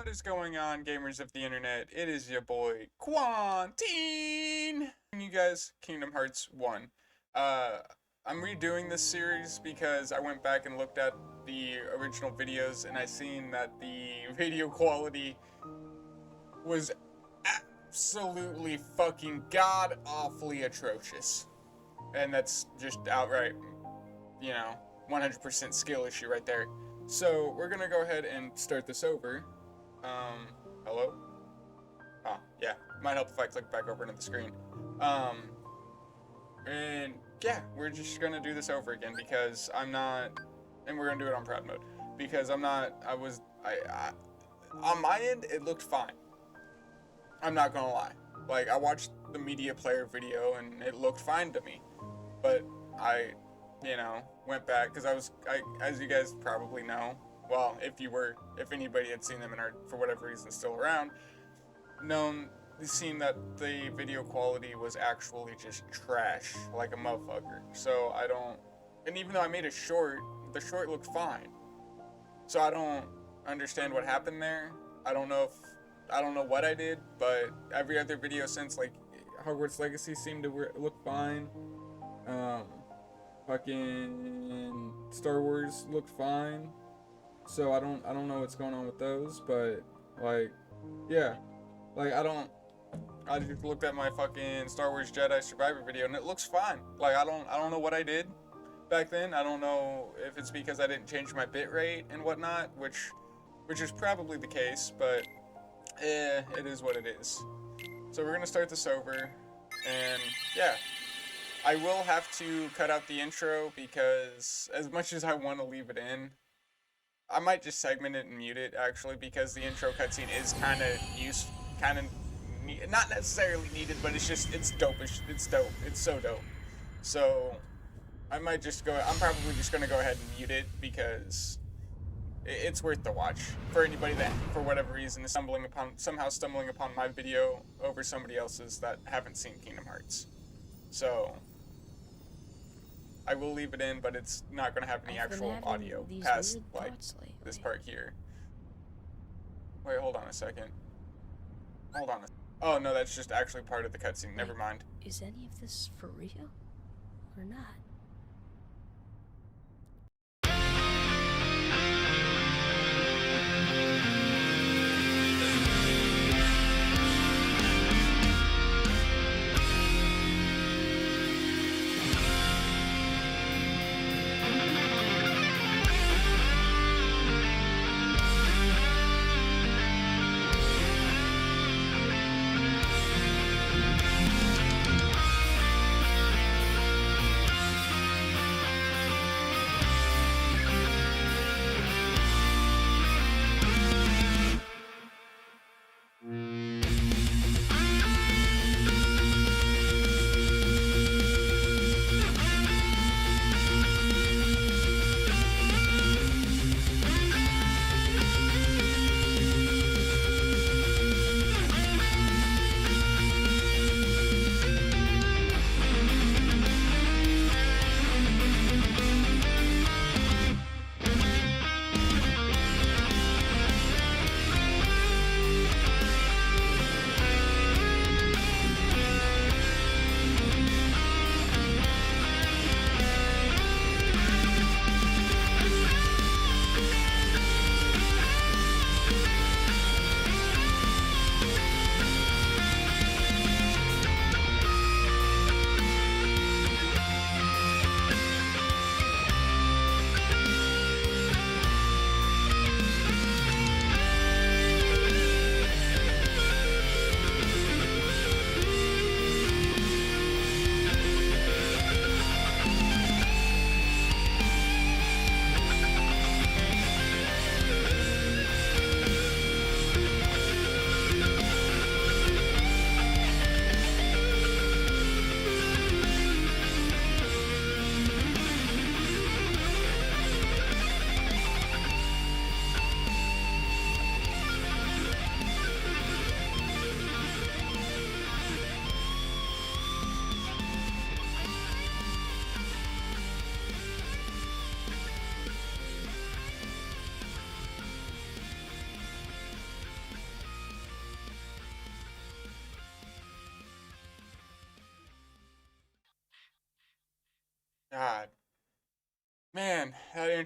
What is going on, gamers of the internet? It is your boy Quantine. You guys, Kingdom Hearts 1. I'm redoing this series because I went back and looked at the original videos and I seen that the video quality was absolutely fucking god awfully atrocious. And that's just outright, 100% skill issue right there. So we're gonna go ahead and start this over. Hello? Oh, yeah. Might help if I click back over into the screen. And yeah, we're just gonna do this over again because I'm not, and we're gonna do it on proud mode because I'm not, on my end, it looked fine. I'm not gonna lie. Like, I watched the media player video and it looked fine to me. But I, went back because as you guys probably know, well, if anybody had seen them and are for whatever reason still around, seen that the video quality was actually just trash, like a motherfucker. So and even though I made a short, the short looked fine. So I don't understand what happened there. I don't know what I did, but every other video since, like, Hogwarts Legacy seemed to look fine. Fucking Star Wars looked fine. So I don't know what's going on with those, but like, yeah, like I just looked at my fucking Star Wars Jedi Survivor video and it looks fine. Like, I don't know what I did back then. I don't know if it's because I didn't change my bit rate and whatnot, which is probably the case, but it is what it is. So we're gonna start this over, and yeah. I will have to cut out the intro because as much as I want to leave it in, I might just segment it and mute it, actually, because the intro cutscene is kind of not necessarily needed, but it's dope. It's dope. It's so dope. So I'm probably just going to go ahead and mute it because it's worth the watch for anybody that, for whatever reason, is somehow stumbling upon my video over somebody else's that haven't seen Kingdom Hearts. So I will leave it in, but it's not going to have any actual audio past, like, this part here. Wait, hold on a second. Oh, no, that's just actually part of the cutscene. Never mind. Is any of this for real? Or not?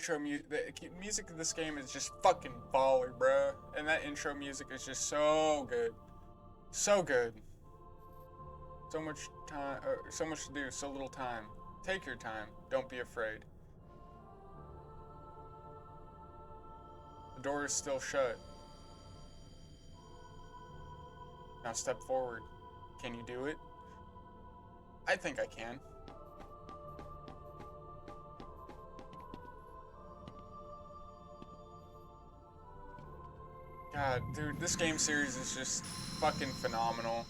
the music of this game is just fucking baller, bruh. And that intro music is just so good. So good. So much time, so much to do, so little time. Take your time. Don't be afraid. The door is still shut. Now step forward. Can you do it? I think I can. God, dude, this game series is just fucking phenomenal.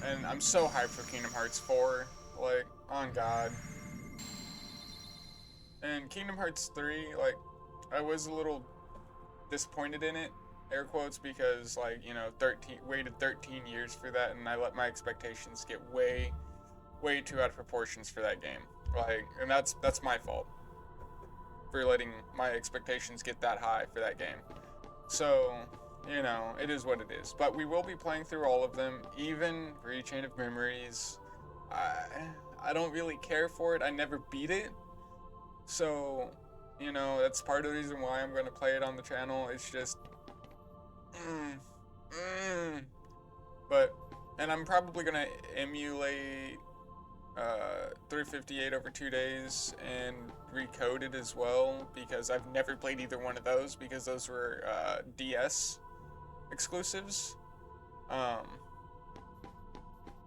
And I'm so hyped for Kingdom Hearts 4. Like, on God. And Kingdom Hearts 3, like, I was a little disappointed in it, air quotes, because, like, you know, waited 13 years for that, and I let my expectations get way too out of proportions for that game. Like, and that's my fault for letting my expectations get that high for that game. So, you know, it is what it is. But we will be playing through all of them, even Rechain of Memories. I don't really care for it. I never beat it. So, you know, that's part of the reason why I'm going to play it on the channel. It's just... But, and I'm probably going to emulate 358 over 2 days and recode it as well, because I've never played either one of those, because those were DS exclusives.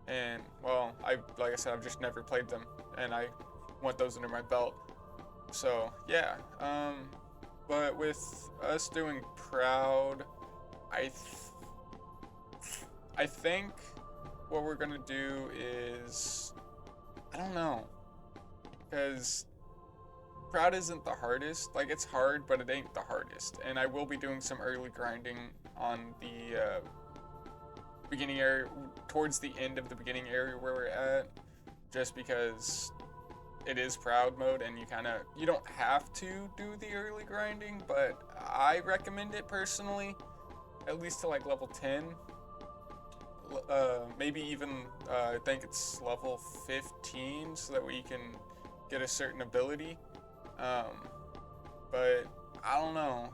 And, well, like I said, I've just never played them, and I want those under my belt. So, yeah. But with us doing Proud, I think what we're gonna do is, I don't know, because Proud isn't the hardest. Like, it's hard, but it ain't the hardest. And I will be doing some early grinding on the beginning area, towards the end of the beginning area where we're at, just because it is Proud mode, and you don't have to do the early grinding, but I recommend it personally, at least to like level 10. Maybe even, I think it's level 15, so that we can get a certain ability. But I don't know,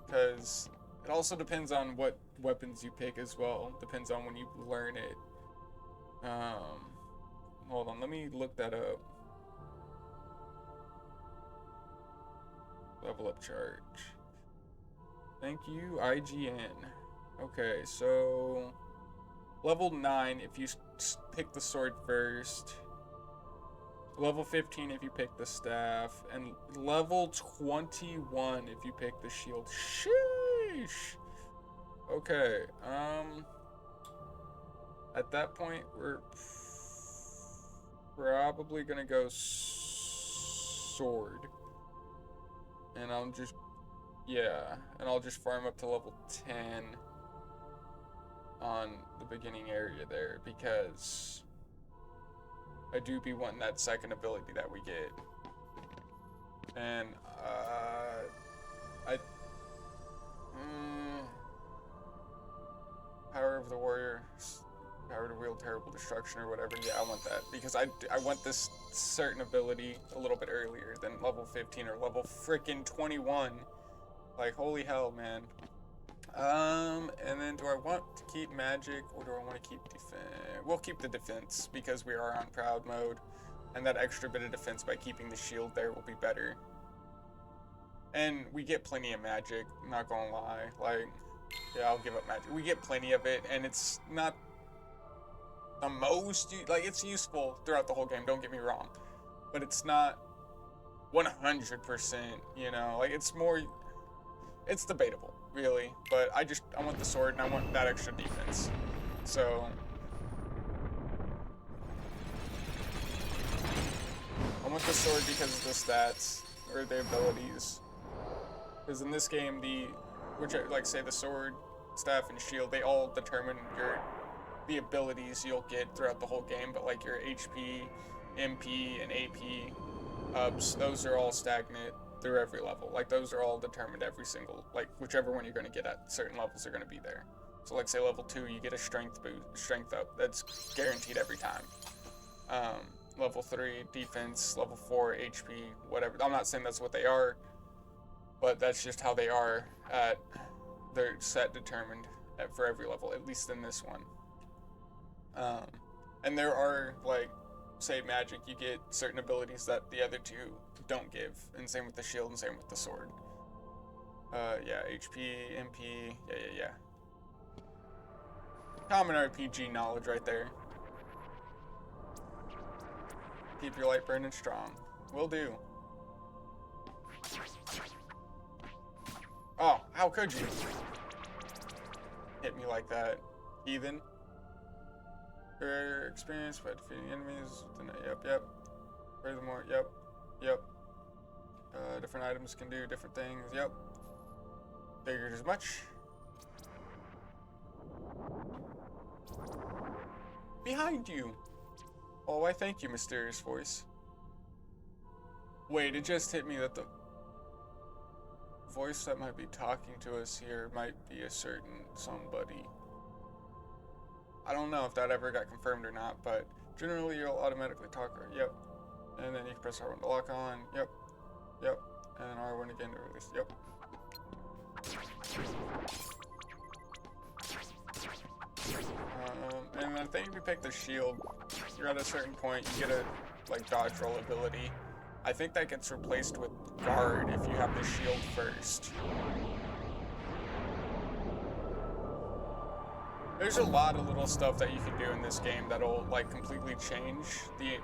because it also depends on what weapons you pick as well. Depends on when you learn it. Hold on, let me look that up. Level up charge. Thank you, IGN. Okay, so level 9 if you pick the sword first. Level 15 if you pick the staff, and level 21 if you pick the shield. Sheesh. Okay, at that point we're probably gonna go sword, and I'll just farm up to level 10 on the beginning area there, because I do be wanting that second ability that we get. And Power of the Warrior, power to wield terrible destruction or whatever. Yeah, I want that, because I want this certain ability a little bit earlier than level 15 or level frickin' 21. Like, holy hell, man. And then do I want to keep magic, or do I want to keep defense? We'll keep the defense, because we are on Proud mode, and that extra bit of defense by keeping the shield there will be better. And we get plenty of magic, not gonna lie. Like, yeah, I'll give up magic. We get plenty of it, and it's not the most, like, it's useful throughout the whole game, don't get me wrong. But it's not 100%, you know? Like, it's debatable, really. But I want the sword, and I want that extra defense. So I want the sword because of the stats, or the abilities. Because in this game, the sword, staff, and shield, they all determine the abilities you'll get throughout the whole game. But like your HP, MP, and AP ups, those are all stagnant through every level. Like, those are all determined every single, like, whichever one you're going to get at certain levels are going to be there. So like, say level 2, you get a strength up. That's guaranteed every time. level 3 defense, level 4 HP, whatever. I'm not saying that's what they are, but that's just how they are at their set determined for every level, at least in this one. And there are, like, say magic, you get certain abilities that the other two don't give, and same with the shield and same with the sword. Yeah, HP, MP, yeah. Common RPG knowledge right there. Keep your light burning strong. Will do. Oh, how could you? Hit me like that, heathen. Your experience by defeating enemies. Yep. Furthermore, yep. Different items can do different things. Yep. Figured as much. Behind you. Oh, I thank you, mysterious voice. Wait, it just hit me that the voice that might be talking to us here might be a certain somebody. I don't know if that ever got confirmed or not, but generally you'll automatically talk. Yep. And then you can press R1 to lock on. Yep. And then R1 again to release. Yep. And I think if you pick the shield, you're at a certain point, you get a like dodge roll ability. I think that gets replaced with guard if you have the shield first. There's a lot of little stuff that you can do in this game that'll like completely change the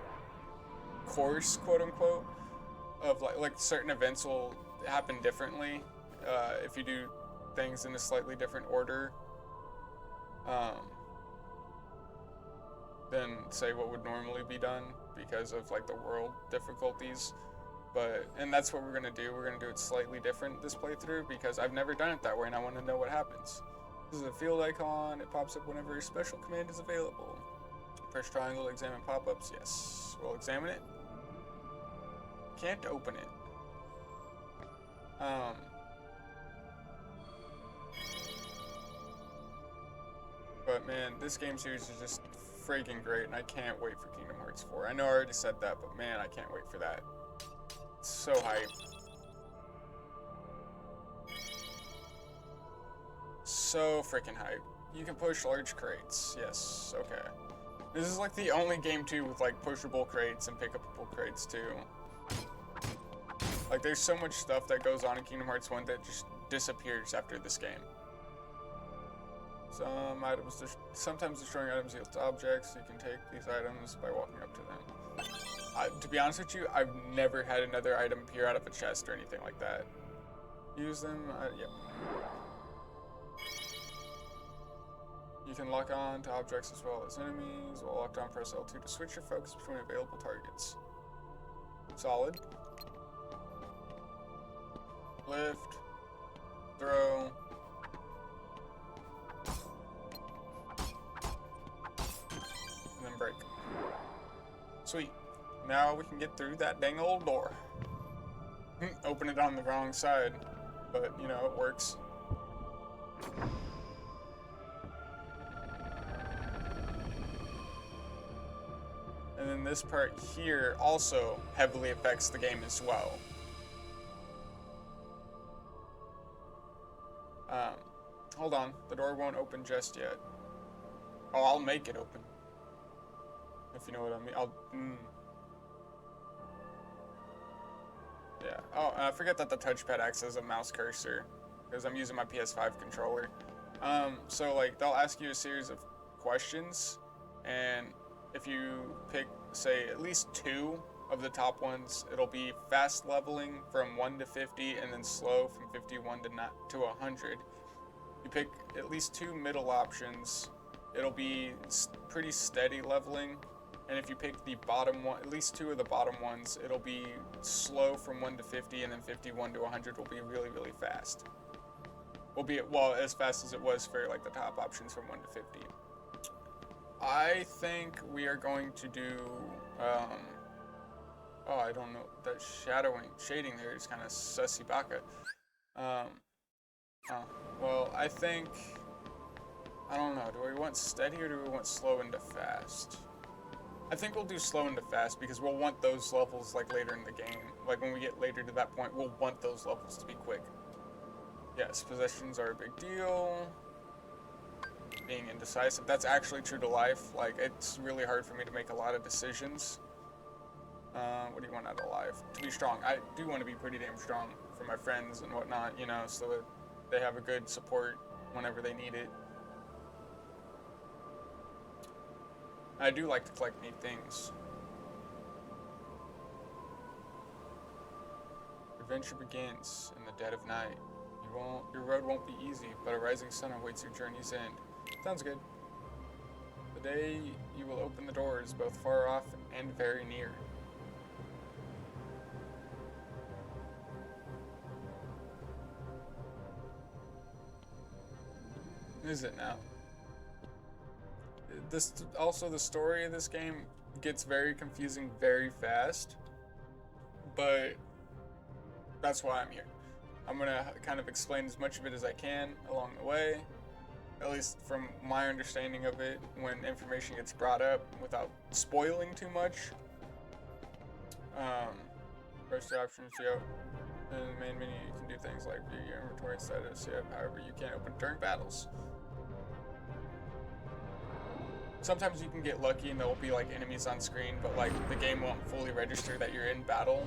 course, quote unquote, of like certain events will happen differently if you do things in a slightly different order than say what would normally be done because of like the world difficulties. And that's what we're gonna do. We're gonna do it slightly different this playthrough because I've never done it that way and I want to know what happens. This is a field icon. It pops up whenever a special command is available. Press triangle to examine pop-ups. Yes, we'll examine it. Can't open it. But man, this game series is just freaking great, and I can't wait for Kingdom Hearts 4. I know I already said that, but man, I can't wait for that. It's so hype. So freaking hype. You can push large crates. Yes, okay. This is like the only game too with like pushable crates and pickupable crates too. Like there's so much stuff that goes on in Kingdom Hearts 1 that just disappears after this game. Some items, sometimes destroying items yields objects. You can take these items by walking up to them. To be honest with you, I've never had another item appear out of a chest or anything like that. Use them, yep. You can lock on to objects as well as enemies. While locked on, press L2 to switch your focus between available targets. Solid. Lift. Throw. And then break. Sweet. Now we can get through that dang old door. Open it on the wrong side, but you know, it works. And then this part here also heavily affects the game as well. Hold on, the door won't open just yet. Oh, I'll make it open. If you know what I mean. Yeah. Oh, I forget that the touchpad acts as a mouse cursor because I'm using my PS5 controller. So like they'll ask you a series of questions, and if you pick, say, at least 2 of the top ones, it'll be fast leveling from 1 to 50 and then slow from 51 to 100. You pick at least 2 middle options, it'll be pretty steady leveling. And if you pick the bottom one, at least 2 of the bottom ones, it'll be slow from 1 to 50, and then 51 to 100 will be really, really fast. Will be, well, as fast as it was for like the top options from 1 to 50. I think we are going to do, oh, I don't know, that shading there is kind of sussy baka. Well, I think, I don't know, do we want steady or do we want slow into fast? I think we'll do slow into fast because we'll want those levels like later in the game. Like when we get later to that point, we'll want those levels to be quick. Yes, possessions are a big deal. Being indecisive, that's actually true to life. Like, it's really hard for me to make a lot of decisions. What do you want out of life? To be strong. I do want to be pretty damn strong for my friends and whatnot, you know, so that they have a good support whenever they need it. I do like to collect neat things. Adventure begins in the dead of night. Your road won't be easy, but a rising sun awaits your journey's end. Sounds good. The day you will open the doors, both far off and very near. Is it now? Also, the story of this game gets very confusing very fast, but that's why I'm here. I'm gonna kind of explain as much of it as I can along the way, at least from my understanding of it, when information gets brought up without spoiling too much. First options, yep. In the main menu, you can do things like view your inventory status, yep. However, you can't open during battles. Sometimes you can get lucky and there'll be like enemies on screen, but like the game won't fully register that you're in battle.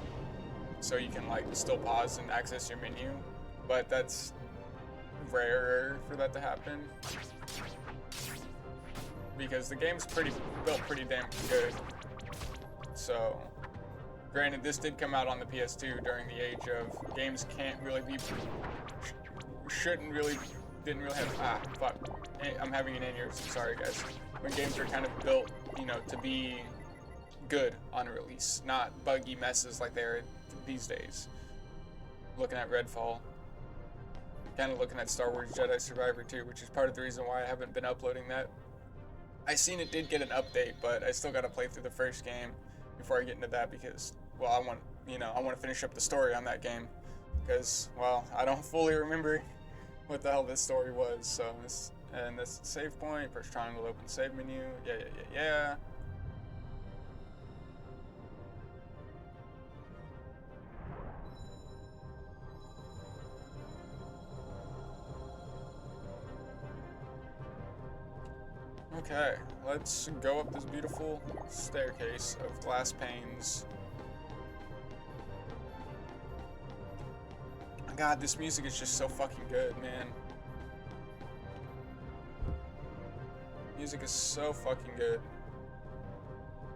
So you can like still pause and access your menu, but that's rarer for that to happen because the game's built pretty damn good. So, granted, this did come out on the PS2 during the age of games can't really be, didn't really have, fuck, I'm having an aneurysm, sorry guys. When games are kind of built, you know, to be good on release, not buggy messes like they are these days. Looking at Redfall, kind of looking at Star Wars Jedi Survivor 2, which is part of the reason why I haven't been uploading that. I seen it did get an update, but I still got to play through the first game before I get into that because, well, I want to finish up the story on that game because, well, I don't fully remember what the hell this story was. So this save point, press triangle to open save menu. Yeah. Okay, let's go up this beautiful staircase of glass panes. God, this music is just so fucking good, man. Music is so fucking good.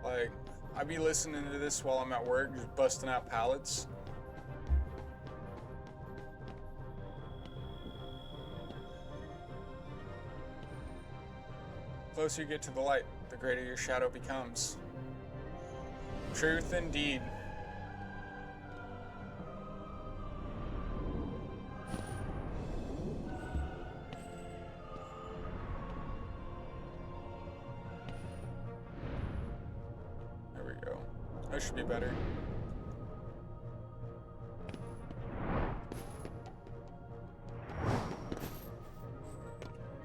Like, I be listening to this while I'm at work, just busting out pallets. The closer you get to the light, the greater your shadow becomes. Truth indeed. There we go. That should be better.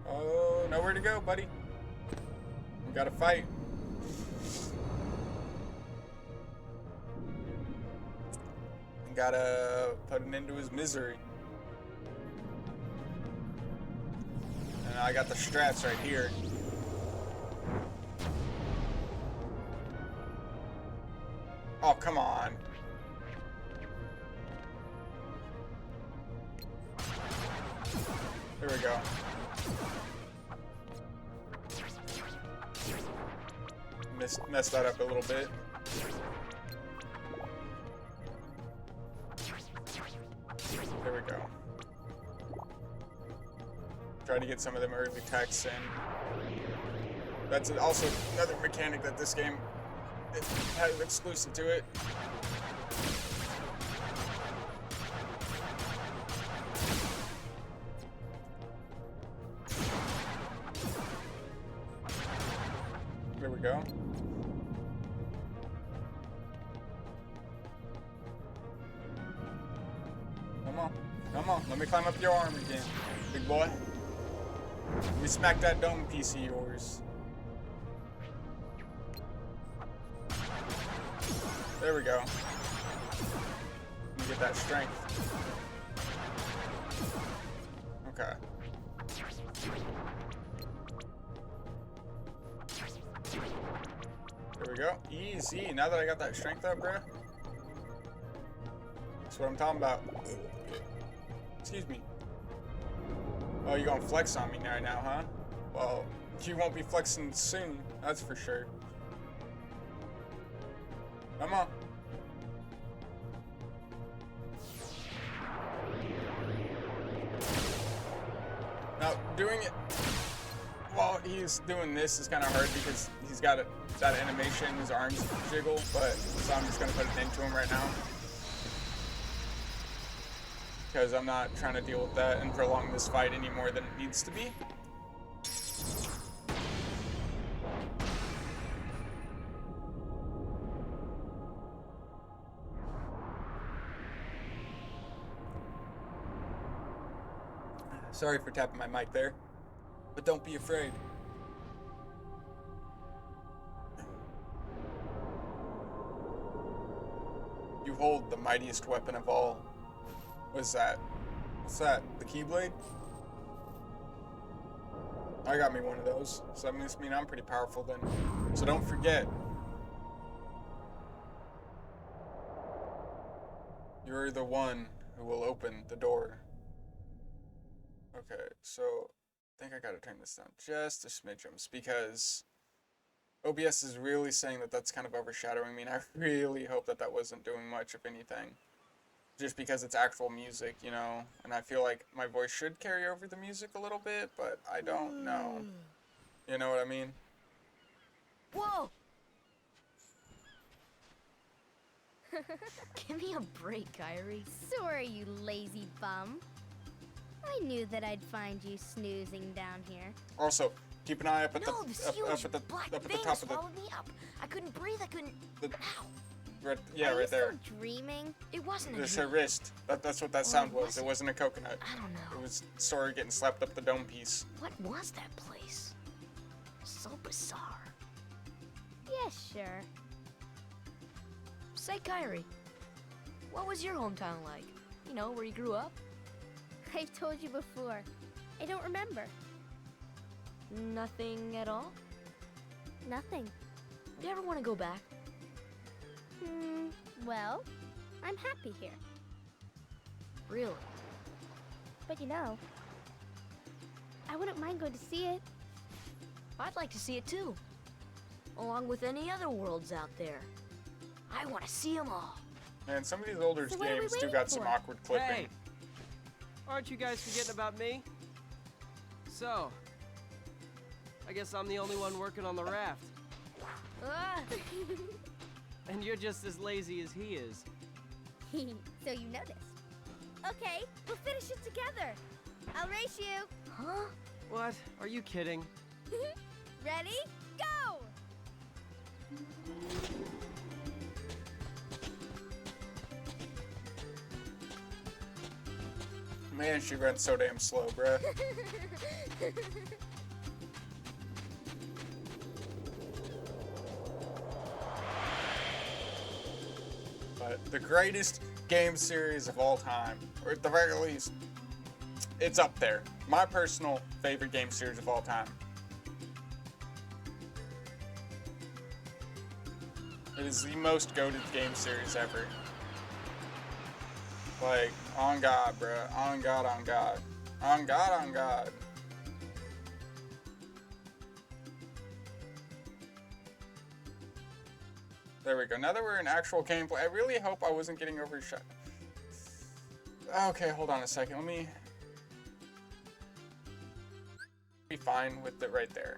Oh, nowhere to go, buddy. Gotta fight. Gotta put an end to his misery. And I got the strats right here. Oh, come on. There we go. Messed that up a little bit. There we go. Try to get some of them early attacks in. That's also another mechanic that this game has exclusive to it. There we go. Come on, let me climb up your arm again, big boy. Let me smack that dome piece of yours. There we go. Let me get that strength. Okay. There we go. Easy. Now that I got that strength up, bruh. That's what I'm talking about. Excuse me. Oh, you gonna flex on me right now, huh? Well, you won't be flexing soon. That's for sure. Come on. Now, doing it while he's doing this is kind of hard because he's got that animation, his arms jiggle, but so I'm just going to put it into him right now. Because I'm not trying to deal with that and prolong this fight any more than it needs to be. Sorry for tapping my mic there, but don't be afraid. You hold the mightiest weapon of all. What is that? What's that? The Keyblade? I got me one of those, so that must mean I'm pretty powerful then. So don't forget. You're the one who will open the door. Okay, so I think I gotta turn this down just a smidgens because OBS is really saying that that's kind of overshadowing me, and I really hope that that wasn't doing much, if anything. Just because it's actual music, you know, and I feel like my voice should carry over the music a little bit, but I don't know. You know what I mean? Whoa! Give me a break, Hikari. Sorry, you lazy bum. I knew that I'd find you snoozing down here. Also, keep an eye up at No, the this up huge at the black up at the thing top of the swallowed me up. I couldn't breathe. I couldn't. The- Ow! right, yeah, Are right you there. still dreaming? It wasn't a There's her dream. wrist. That's what that Or sound was was. it? It wasn't a coconut. I don't It know. was Sora getting slapped up the dome piece. What was that place? So bizarre. Yeah, sure. Say, Hikari, what was your hometown like? You know, where you grew up? I've told you before. I don't remember. Nothing at all? Nothing. Do you ever want to go back? Well, I'm happy here. Really? But you know, I wouldn't mind going to see it. I'd like to see it too. Along with any other worlds out there. I want to see them all. Man, some of these older So what are we games do waiting got some for? awkward clipping. Hey! Aren't you guys forgetting about me? So, I guess I'm the only one working on the raft. Ah. And you're just as lazy as he is. So you know this. Okay, we'll finish it together. I'll race you. Huh? What? Are you kidding? Ready? Go! Man, she runs so damn slow, bruh. But the greatest game series of all time, or at the very least, it's up there. My personal favorite game series of all time. It is the most goated game series ever. Like, on God, bruh. On God, on God. On God, on God. There we go. Now that we're in actual gameplay, I really hope I wasn't getting overshot. Okay, hold on a second. Let me be fine with it right there.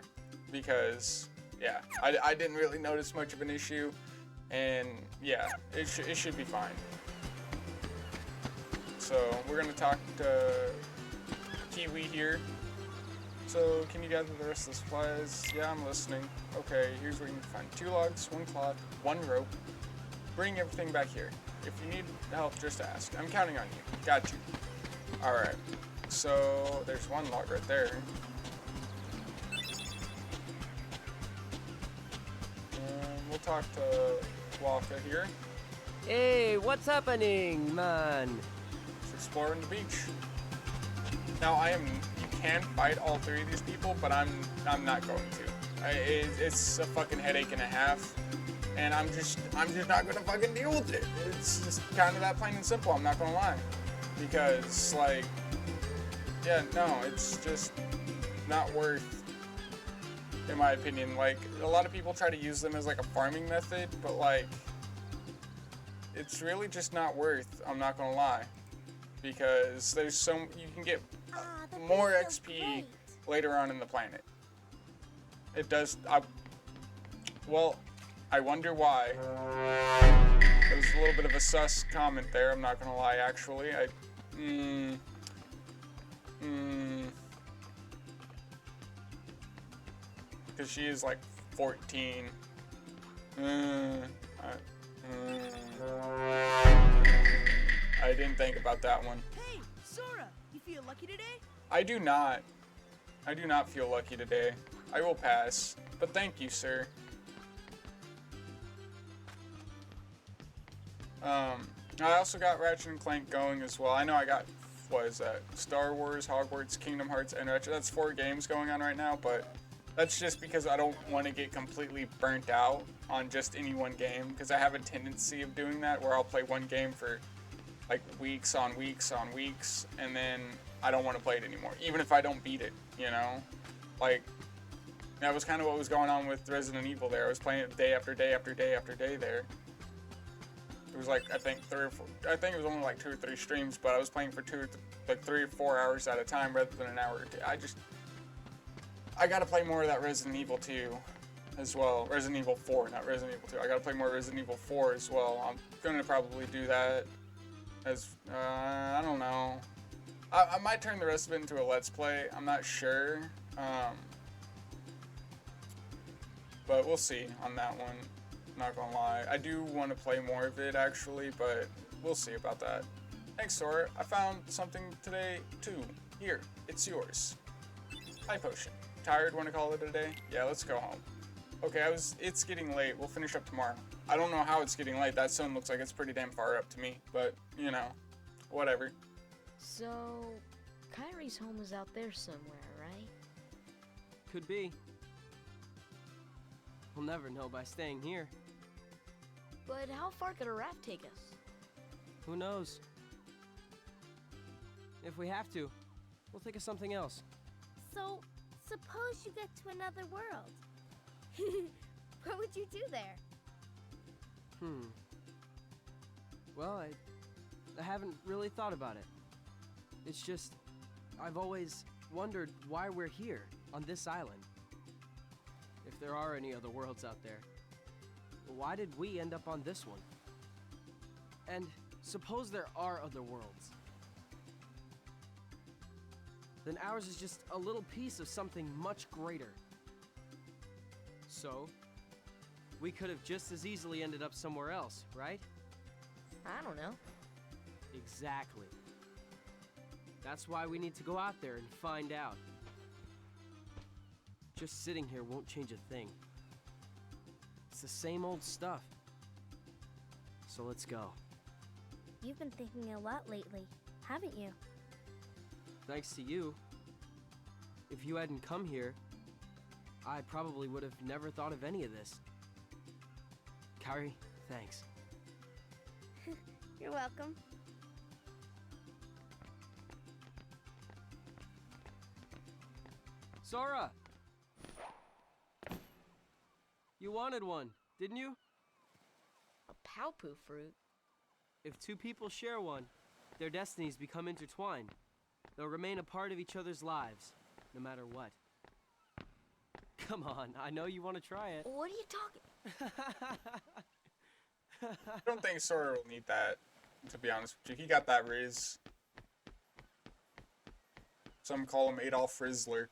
Because, yeah, I didn't really notice much of an issue. And, yeah, it should be fine. So, we're going to talk to Kiwi here. So, can you gather the rest of the supplies? Yeah, I'm listening. Okay, here's where you can find 2 logs, 1 cloth, 1 rope. Bring everything back here. If you need help, just ask. I'm counting on you. Got you. Alright. So, there's 1 log right there. We'll talk to Waka here. Hey, what's happening, man? Just exploring the beach. Now you can fight all three of these people, but I'm not going to. It's a fucking headache and a half, and I'm just not gonna fucking deal with it. It's just kind of that plain and simple. I'm not gonna lie, because like, yeah, no, it's just not worth, in my opinion. Like, a lot of people try to use them as like a farming method, but like, it's really just not worth. I'm not gonna lie, because you can get more XP later on in the planet. It does. I wonder why. It was a little bit of a sus comment there. I'm not gonna lie. Actually, because she is like 14. I didn't think about that one. Hey, Sora, you feel lucky today? I do not. I do not feel lucky today. I will pass. But thank you, sir. I also got Ratchet and Clank going as well. I know I got, what is that? Star Wars, Hogwarts, Kingdom Hearts, and Ratchet. That's 4 games going on right now, but that's just because I don't want to get completely burnt out on just any one game, because I have a tendency of doing that where I'll play one game for like weeks on weeks on weeks, and then I don't want to play it anymore, even if I don't beat it, you know? Like, that was kind of what was going on with Resident Evil there. I was playing it day after day after day after day there. It was like, I think it was only like 2 or 3 streams, but I was playing for 3 or 4 hours at a time rather than an hour. I gotta play more of that Resident Evil 2 as well. Resident Evil 4, not Resident Evil 2. I gotta play more Resident Evil 4 as well. I'm gonna probably do that as, I don't know. I might turn the rest of it into a Let's Play. I'm not sure. But we'll see on that one. Not gonna lie. I do want to play more of it actually, but we'll see about that. Thanks, Sora. I found something today too. Here, it's yours. Hi, Potion. Tired? Want to call it a day? Yeah, let's go home. Okay, it's getting late. We'll finish up tomorrow. I don't know how it's getting late. That sun looks like it's pretty damn far up to me, but you know, whatever. So, Kyrie's home is out there somewhere, right? Could be. We'll never know by staying here. But how far could a raft take us? Who knows? If we have to, we'll think of something else. So, suppose you get to another world. What would you do there? Well, I haven't really thought about it. It's just, I've always wondered why we're here, on this island. If there are any other worlds out there, why did we end up on this one? And suppose there are other worlds. Then ours is just a little piece of something much greater. So, we could have just as easily ended up somewhere else, right? I don't know. Exactly. That's why we need to go out there and find out. Just sitting here won't change a thing. It's the same old stuff. So let's go. You've been thinking a lot lately, haven't you? Thanks to you. If you hadn't come here, I probably would have never thought of any of this. Hikari, thanks. You're welcome. Sora! You wanted one, didn't you? A Paopu fruit? If 2 people share one, their destinies become intertwined. They'll remain a part of each other's lives, no matter what. Come on, I know you want to try it. What are you talking? I don't think Sora will need that, to be honest with you. He got that Riz. Some call him Adolf Rizzler.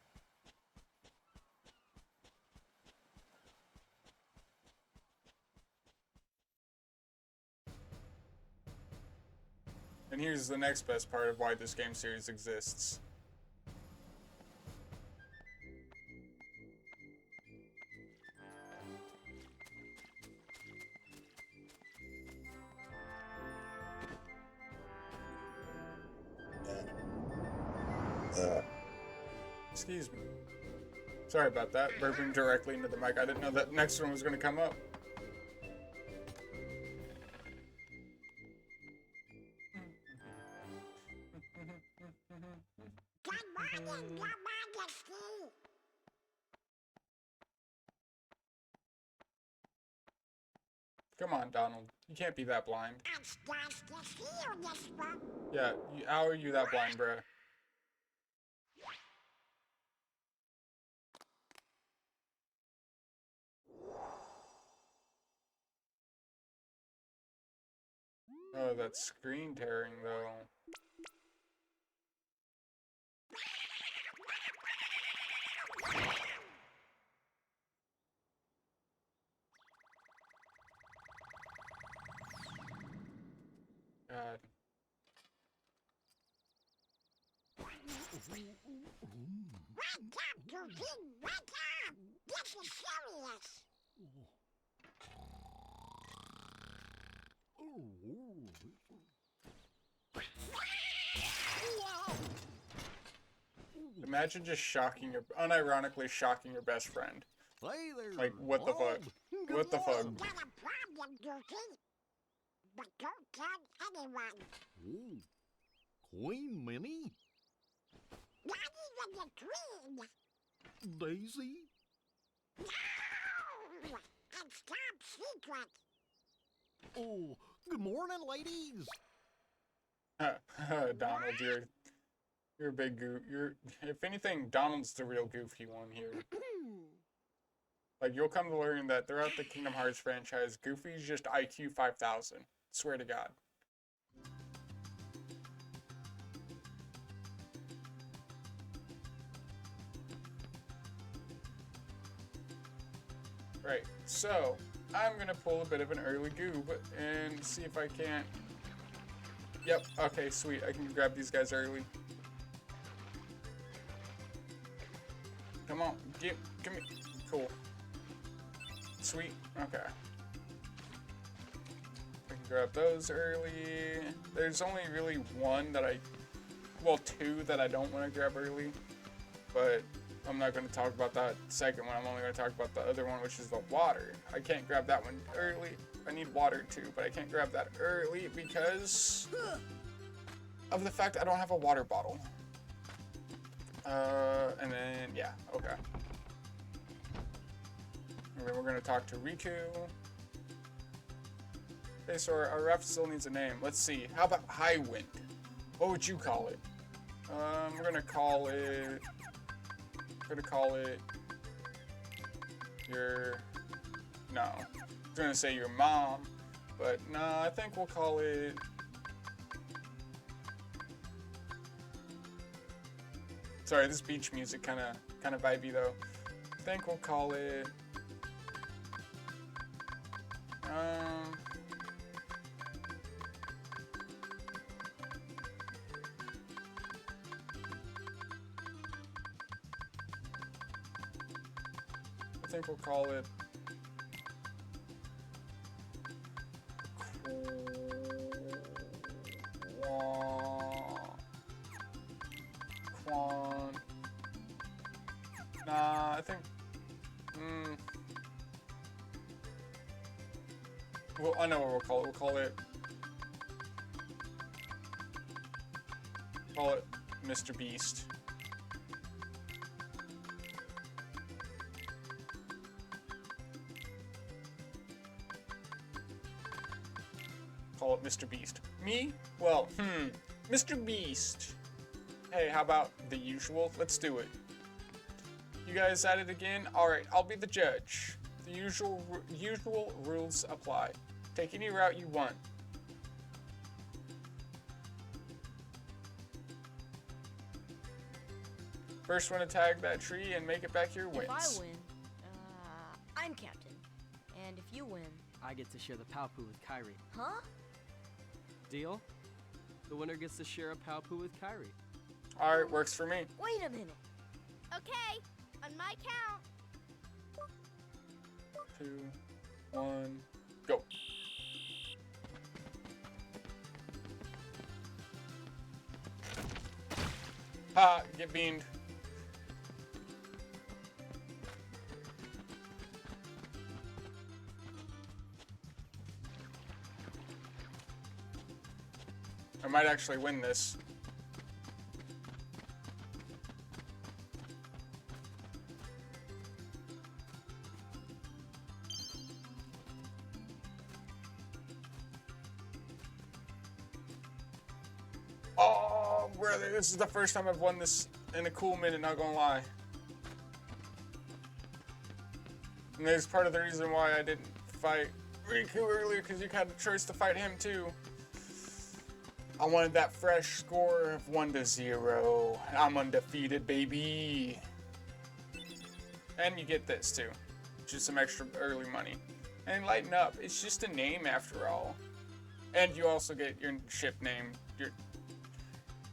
And here's the next best part of why this game series exists. Excuse me. Sorry about that. Burping directly into the mic. I didn't know that next one was going to come up. Come on, Donald. You can't be that blind. Yeah, how are you that blind, bruh? Oh, that's screen tearing, though. God. This is serious. Imagine just unironically shocking your best friend. Hey there. Like, what the fuck? Good What the fuck? morning. Got a problem, Goofy. But don't tell anyone. Oh, Queen Minnie? Not even the Queen. Daisy? No! And top secret. Oh, good morning, ladies. Donald, you're a big goof. If anything, Donald's the real goofy one here. Like, you'll come to learn that throughout the Kingdom Hearts franchise, Goofy's just IQ 5000. Swear to God. Right, so I'm gonna pull a bit of an early goob and see if I can't. Yep, okay, sweet. I can grab these guys early. Come on, give me. Cool. Sweet, okay. I can grab those early. There's only really two that I don't want to grab early, but I'm not going to talk about that second one. I'm only going to talk about the other one, which is the water. I can't grab that one early. I need water too, but I can't grab that early because of the fact I don't have a water bottle. And then, yeah, okay. And then we're going to talk to Riku. Okay, so our ref still needs a name. Let's see. How about High Wind? What would you call it? We're going to call it... your... No. I was going to say your mom. But, no, I think we'll call it... Sorry, this beach music kind of vibey though. I think we'll call it. I think we'll call it. Nah, I think. Well, I know what we'll call it. We'll call it Mr. Beast. Call it Mr. Beast. Me? Well, Mr. Beast. Hey, how about the usual? Let's do it. You guys at it again? Alright, I'll be the judge. The usual rules apply. Take any route you want. First one to tag that tree and make it back here wins. If I win, I'm captain. And if you win... I get to share the Palpu with Hikari. Huh? Deal? The winner gets to share a Palpu with Hikari. Alright, works for me. Wait a minute. Okay, on my count. 2, 1, go. Ha! Get beamed. I might actually win this. Oh, brother, this is the first time I've won this in a cool minute, not gonna lie. And there's part of the reason why I didn't fight Riku earlier, because you had a choice to fight him too. I wanted that fresh score of 1-0. I'm undefeated, baby. And you get this too, just some extra early money. And lighten up, it's just a name after all. And you also get your ship name,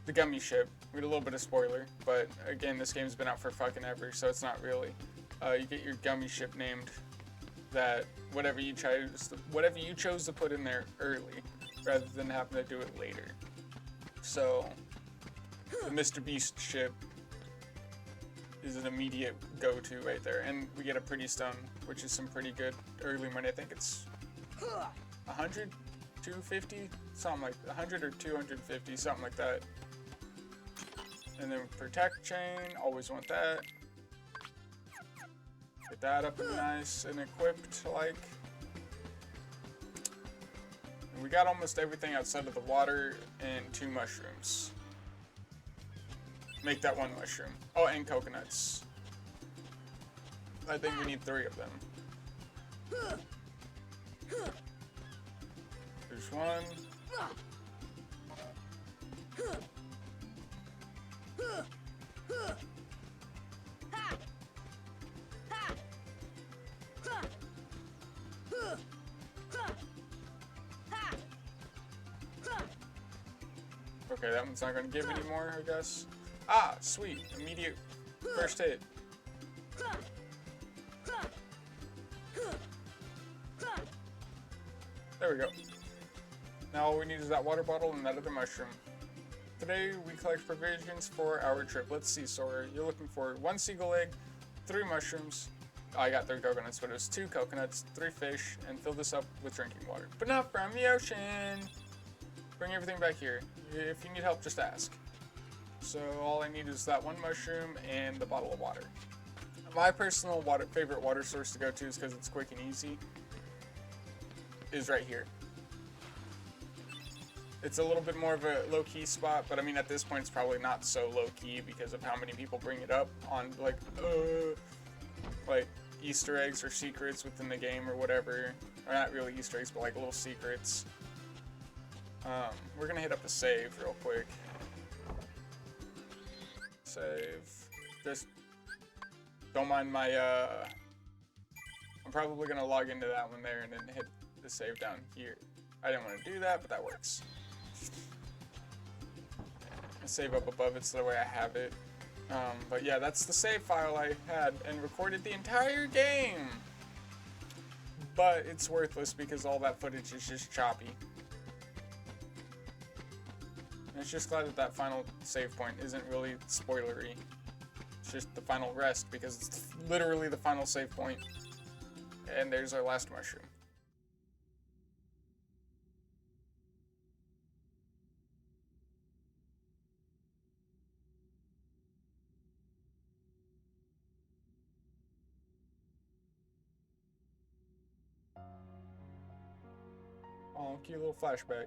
the gummy ship. We had a little bit of spoiler, but again, this game's been out for fucking ever, so it's not really. You get your gummy ship named that whatever you chose to put in there early, rather than having to do it later. So, the Mr. Beast ship is an immediate go-to right there, and we get a pretty stone, which is some pretty good early money. I think it's 100, 250, something like 100 or 250, something like that. And then protect chain, always want that. Get that up and nice and equipped, like. And we got almost everything outside of the water and 2 mushrooms. Make that 1 mushroom. Oh, and coconuts. I think we need 3 of them. There's 1. Okay, that one's not gonna give any more, I guess. Ah, sweet. Immediate first hit. There we go. Now all we need is that water bottle and that other mushroom. Today we collect provisions for our trip. Let's see, Sora. You're looking for 1 seagull egg, 3 mushrooms. Oh, I got 3 coconuts, but it was 2 coconuts, 3 fish, and fill this up with drinking water. But not from the ocean. Bring everything back here. If you need help, just ask. So all I need is that 1 mushroom and the bottle of water. My personal favorite water source to go to is because it's quick and easy. Is right here. It's a little bit more of a low-key spot, but I mean at this point it's probably not so low-key because of how many people bring it up on like Easter eggs or secrets within the game or whatever. Or not really Easter eggs, but like little secrets. We're gonna hit up the save real quick. Save. Just don't mind my I'm probably gonna log into that one there and then hit the save down here. I didn't want to do that, but that works. I save up above it so the way I have it. But yeah, that's the save file I had and recorded the entire game. But it's worthless because all that footage is just choppy. And it's just glad that that final save point isn't really spoilery. It's just the final rest because it's literally the final save point. And there's our last mushroom. Oh, cute little flashback.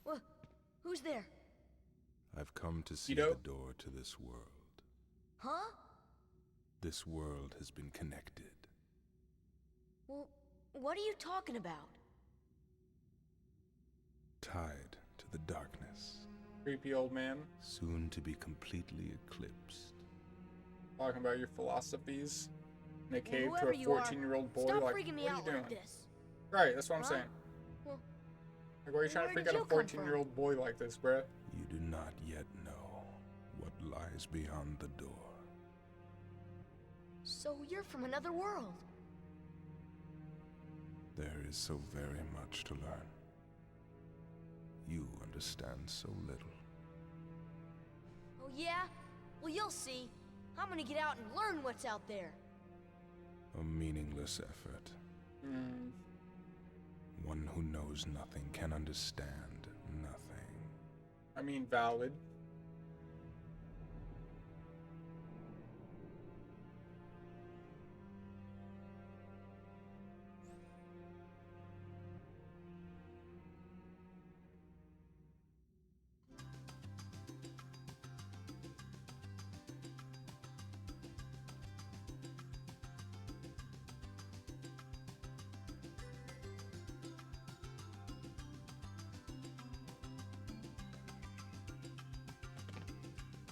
Well, who's there? I've come to see Ito? the door to this world. Huh? This world has been connected. Well, what are you talking about? Tied to the darkness. Creepy old man. Soon to be completely eclipsed. Talking about your philosophies in a cave to whoever a you are, 14-year-old boy. Stop like, freaking me what are you out doing? like this. Right, that's what I'm Huh? saying. Well, Like, why are you trying to where freak did out a you come from? 14-year-old boy like this, bruh? You do not yet know what lies beyond the door. So you're from another world. There is so very much to learn. You understand so little. Oh yeah? Well, you'll see. I'm gonna get out and learn what's out there. A meaningless effort. Hmm. One who knows nothing can understand nothing. I mean, valid.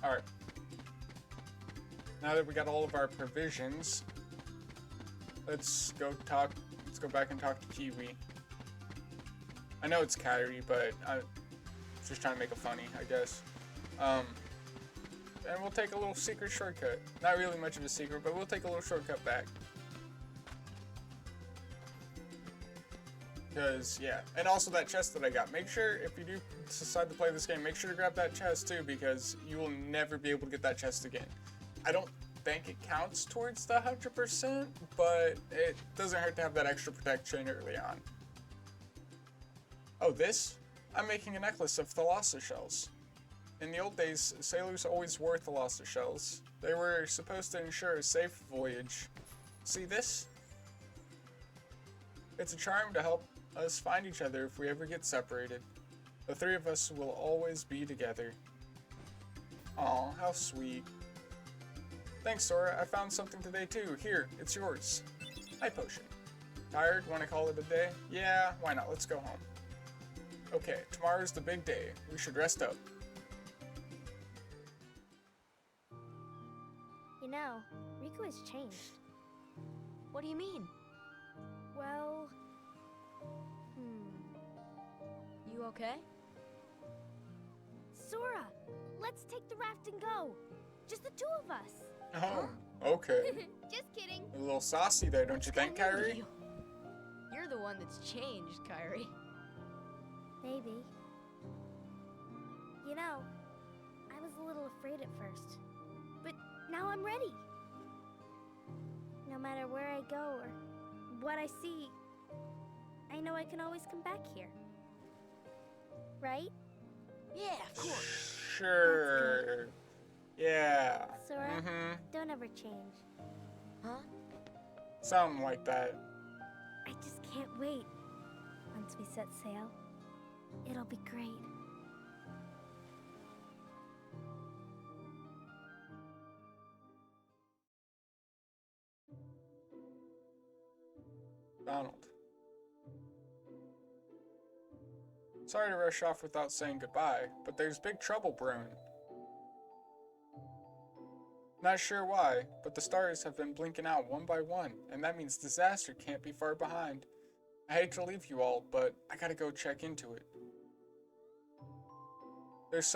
Alright. Now that we got all of our provisions, let's go back and talk to Kiwi. I know it's Kyrie, but I'm just trying to make it funny, I guess. And we'll take a little secret shortcut. Not really much of a secret, but we'll take a little shortcut back. Because, yeah. And also that chest that I got. Make sure, if you do decide to play this game, make sure to grab that chest too, because you will never be able to get that chest again. I don't think it counts towards the 100%, but it doesn't hurt to have that extra protection early on. Oh, this? I'm making a necklace of thalassa shells. In the old days, sailors always wore thalassa shells. They were supposed to ensure a safe voyage. See this? It's a charm to help us find each other if we ever get separated. The three of us will always be together. Aw, how sweet. Thanks, Sora. I found something today too. Here, it's yours. Eye potion. Tired? Want to call it a day? Yeah, why not? Let's go home. Okay, tomorrow's the big day. We should rest up. You know, Riku has changed. What do you mean? Well, You okay? Sora, let's take the raft and go. Just the two of us. Oh, okay. Just kidding. A little saucy there, don't you think, Kyrie? You're the one that's changed, Kyrie. Maybe. You know, I was a little afraid at first, but now I'm ready. No matter where I go or what I see, I know I can always come back here. Right? Yeah, of course. Sure. Yeah. Sora, Mm-hmm. don't ever change. Huh? Something like that. I just can't wait. Once we set sail, it'll be great. Donald. Sorry to rush off without saying goodbye, but there's big trouble brewing. Not sure why, but the stars have been blinking out one by one, and that means disaster can't be far behind. I hate to leave you all, but I gotta go check into it. There's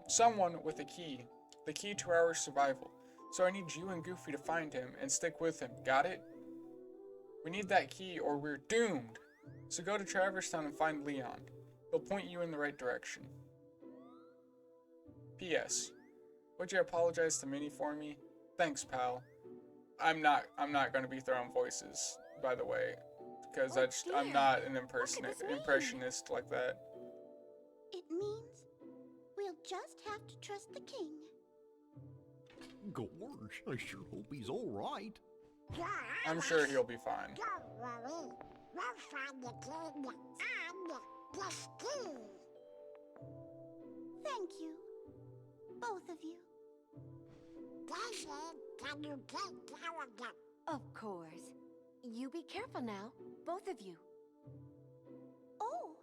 someone with a key, the key to our survival, so I need you and Goofy to find him and stick with him, got it? We need that key or we're doomed, so go to Traverse Town and find Leon. He'll point you in the right direction. P.S. Would you apologize to Minnie for me? Thanks, pal. I'm not gonna be throwing voices, by the way, because I'm not an impressionist like that. It means we'll just have to trust the king. Gosh, I sure hope he's all right. I'm sure he'll be fine. Don't worry. We'll find the king and the ski. Thank you, both of you. Daisy, can you take care of them? Of course. You be careful now, both of you. Oh,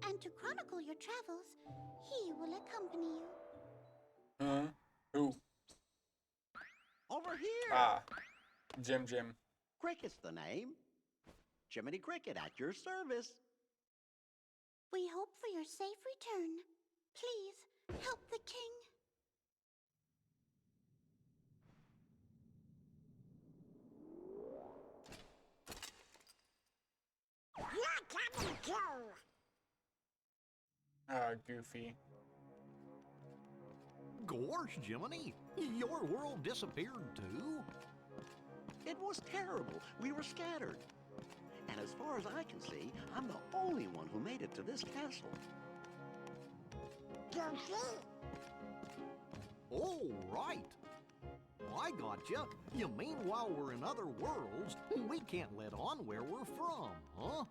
and to chronicle your travels, he will accompany you. Huh? Who? Over here. Ah. Jim. Cricket's the name. Jiminy Cricket at your service. We hope for your safe return. Please, help the king. coming too? Goofy. Gosh, Jiminy, your world disappeared too? It was terrible. We were scattered. And as far as I can see, I'm the only one who made it to this castle. Goofy? Oh, right. I gotcha. You mean while we're in other worlds, we can't let on where we're from, huh?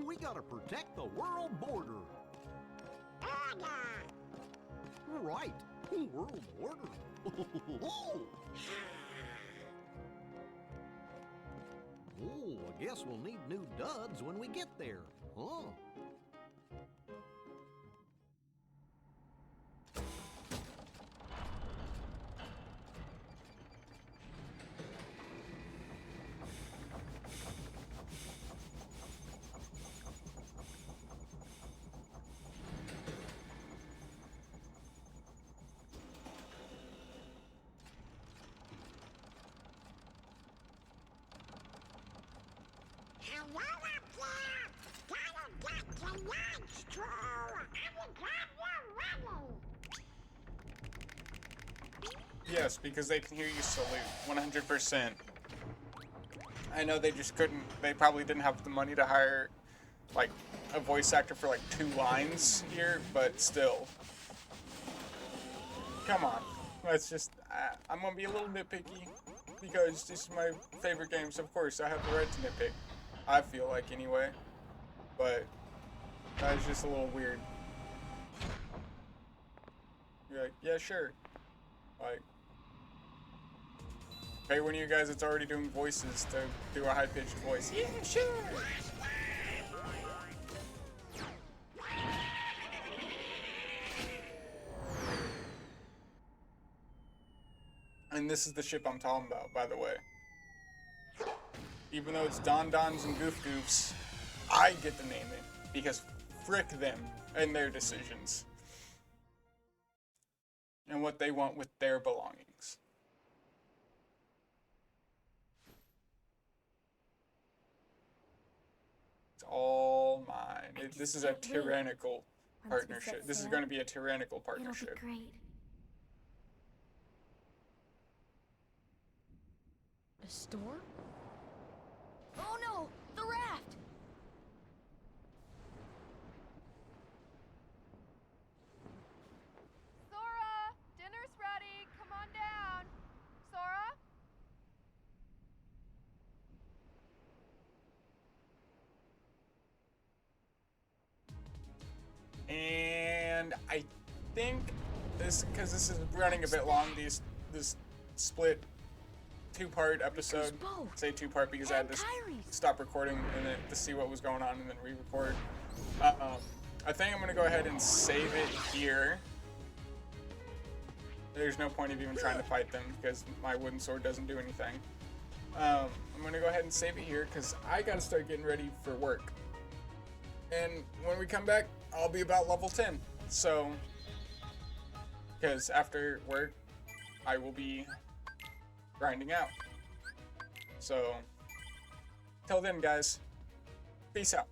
We gotta protect the world border. Order! Right. World order. Oh, I guess we'll need new duds when we get there, huh? Hello up there! Gotta get to lunch, True! I'm glad you're ready! Yes, because they can hear you salute. 100%. I know they just couldn't. They probably didn't have the money to hire, like, a voice actor for like 2 lines here, but still. Come on. Let's just. I'm gonna be a little nitpicky because this is my favorite game, so of course I have the right to nitpick. I feel like anyway, but that's just a little weird. You're like, yeah, sure. Like, pay one of you guys that's already doing voices to do a high-pitched voice. Yeah, sure. And this is the ship I'm talking about, by the way. Even though it's Don Dons and Goof Goofs, I get to name it because frick them and their decisions and what they want with their belongings. It's all mine. This is a tyrannical partnership. This is going to be a tyrannical partnership. It'll be great. A store? Oh no! The raft! Sora, dinner's ready. Come on down. Sora? And I think because this is running a bit long, this split 2-part episode. Say 2-part because I had to stop recording and then to see what was going on and then re-record. I think I'm gonna go ahead and save it here. There's no point of even trying to fight them because my wooden sword doesn't do anything. I'm gonna go ahead and save it here because I gotta start getting ready for work. And when we come back, I'll be about level 10. So, because after work, I will be grinding out. So, till then, guys, peace out.